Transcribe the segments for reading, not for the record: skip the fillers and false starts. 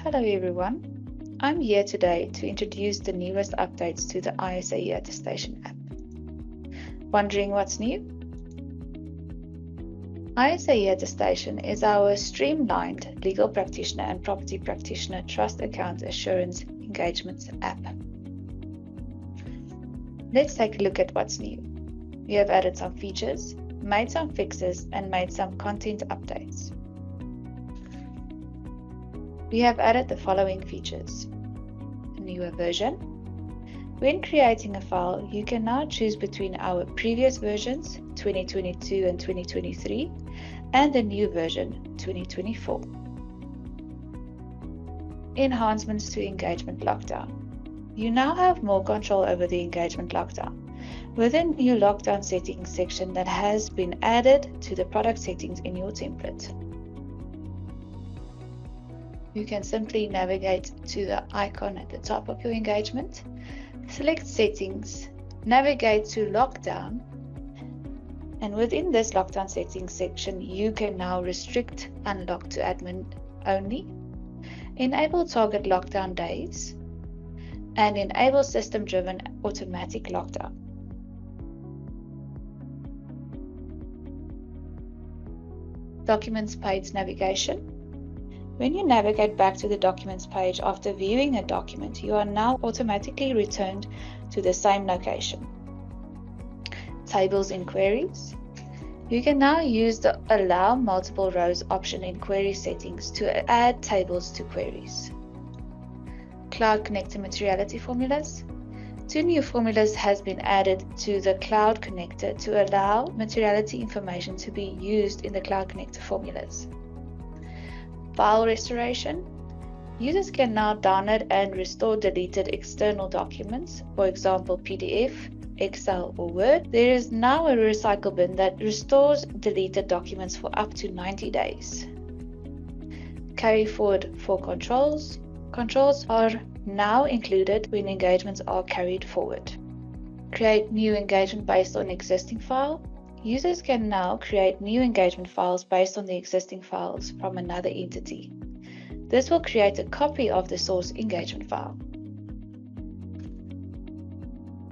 Hello everyone, I'm here today to introduce the newest updates to the ISAE Attestation app. Wondering what's new? ISAE Attestation is our streamlined legal practitioner and property practitioner trust account assurance engagement app. Let's take a look at what's new. We have added some features, made some fixes, and made some content updates. We have added the following features. A newer version. When creating a file, you can now choose between our previous versions, 2022 and 2023, and the new version, 2024. Enhancements to engagement lockdown. You now have more control over the engagement lockdown with a new lockdown settings section that has been added to the product settings in your template. You can simply navigate to the icon at the top of your engagement, select Settings, navigate to Lockdown, and within this Lockdown Settings section, you can now restrict Unlock to admin only, enable Target Lockdown Days, and enable System-Driven Automatic Lockdown. Documents Page Navigation. When you navigate back to the Documents page after viewing a document, you are now automatically returned to the same location. Tables and Queries. You can now use the Allow Multiple Rows option in query settings to add tables to queries. Cloud Connector Materiality Formulas. 2 new formulas has been added to the Cloud Connector to allow materiality information to be used in the Cloud Connector formulas. File restoration. Users can now download and restore deleted external documents, for example PDF, Excel or Word. There is now a recycle bin that restores deleted documents for up to 90 days. Carry forward for controls. Controls are now included when engagements are carried forward. Create new engagement based on existing file. Users can now create new engagement files based on the existing files from another entity. This will create a copy of the source engagement file.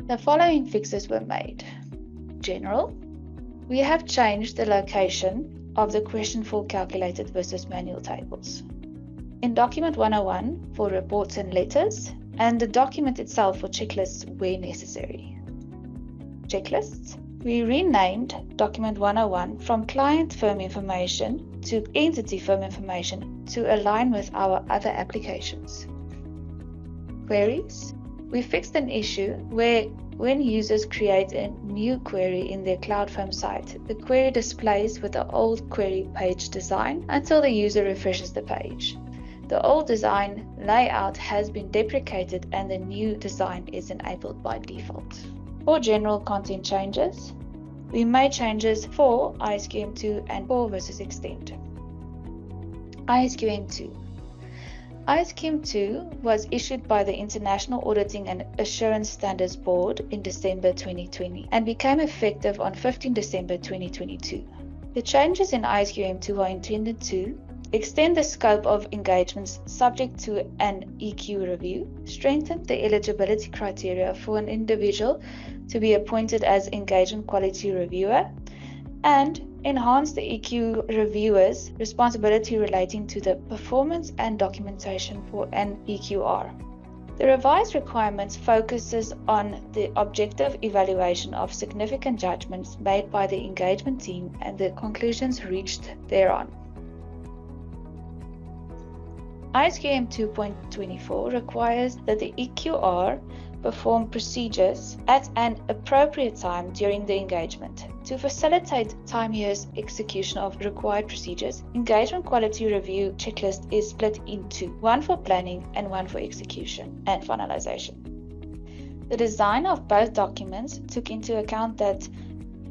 The following fixes were made. General. We have changed the location of the question for calculated versus manual tables. In Document 101 for reports and letters, and the document itself for checklists where necessary. Checklists. We renamed Document 101 from Client Firm Information to Entity Firm Information to align with our other applications. Queries. We fixed an issue where when users create a new query in their CloudFirm site, the query displays with the old query page design until the user refreshes the page. The old design layout has been deprecated and the new design is enabled by default. For general content changes, we made changes for ISQM2 and for versus extend. ISQM2. ISQM2 was issued by the International Auditing and Assurance Standards Board in December 2020 and became effective on 15 December 2022. The changes in ISQM2 are intended to extend the scope of engagements subject to an EQ review, strengthen the eligibility criteria for an individual to be appointed as engagement quality reviewer, and enhance the EQ reviewer's responsibility relating to the performance and documentation for an EQR. The revised requirements focuses on the objective evaluation of significant judgments made by the engagement team and the conclusions reached thereon. ISQM 2.24 requires that the EQR perform procedures at an appropriate time during the engagement. To facilitate timelier execution of required procedures, engagement quality review checklist is split into one for planning and one for execution and finalization. The design of both documents took into account that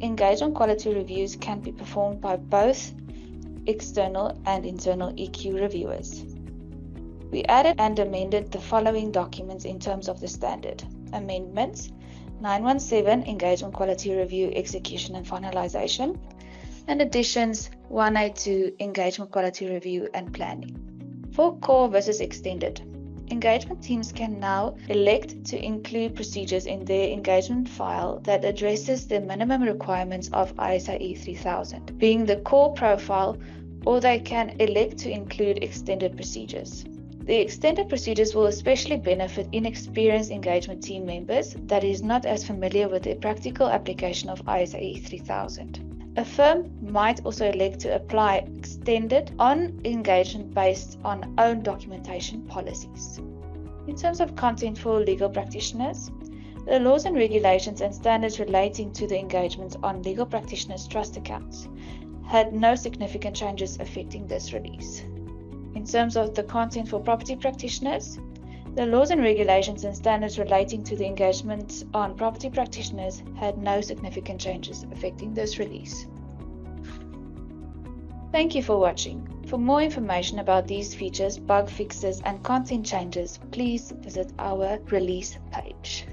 engagement quality reviews can be performed by both external and internal EQ reviewers. We added and amended the following documents in terms of the standard. Amendments 917 Engagement Quality Review, Execution and Finalization, and additions 182 Engagement Quality Review and Planning. For core versus extended, engagement teams can now elect to include procedures in their engagement file that addresses the minimum requirements of ISAE 3000, being the core profile, or they can elect to include extended procedures. The extended procedures will especially benefit inexperienced engagement team members that is not as familiar with the practical application of ISAE 3000. A firm might also elect to apply extended on engagement based on own documentation policies. In terms of content for legal practitioners, the laws and regulations and standards relating to the engagements on legal practitioners' trust accounts had no significant changes affecting this release. In terms of the content for property practitioners, the laws and regulations and standards relating to the engagement on property practitioners had no significant changes affecting this release. Thank you for watching. For more information about these features, bug fixes, and content changes, please visit our release page.